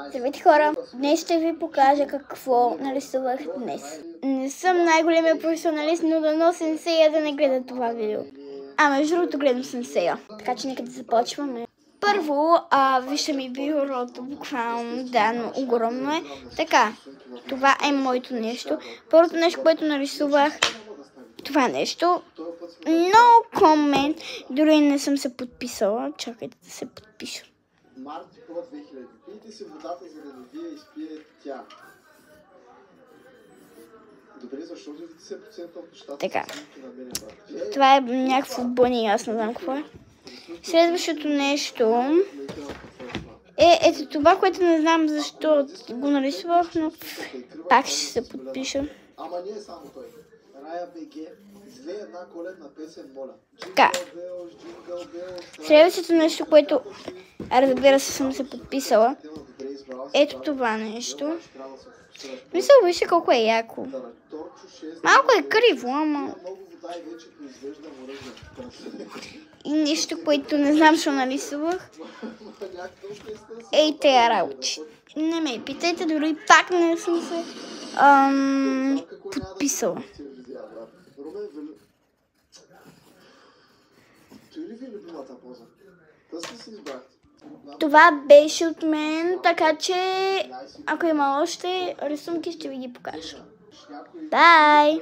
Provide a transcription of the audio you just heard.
Здравейте хора! Днес ще ви покажа какво нарисувах днес. Не съм най-големия професионалист, но дано сенсея да не гледа това видео. Между другото гледам сенсея. Така че нека да започваме. Първо, вижте ми бюрото, буквално, да, но огромно е. Така, това е моето нещо. Първото нещо, което нарисувах, това нещо. No comment. Дори не съм се подписала. Чакайте да се подпиша. Марти Про 2000. Пийте си водата, за да не вие изпие тя. Добре, защото 90% от нещата така. на мен, брат. Това е някакво бъни, аз не знам какво е. Следващото нещо е ето това, което не знам защо го нарисувах, но пак ще се подпиша. Ама не е само той. Рая БГ изле една коледна песен, моля. Така. Следващото нещо, което разбира се съм се подписала, ето това нещо. Мисля, вижте колко е яко. Малко е криво, ама... И нещо, което не знам, що нарисувах. Ей, тея работи. Не ме питайте, дори пак не съм се подписала. Това беше от мен, така че ако има още рисунки, ще ви ги покажа. Бай!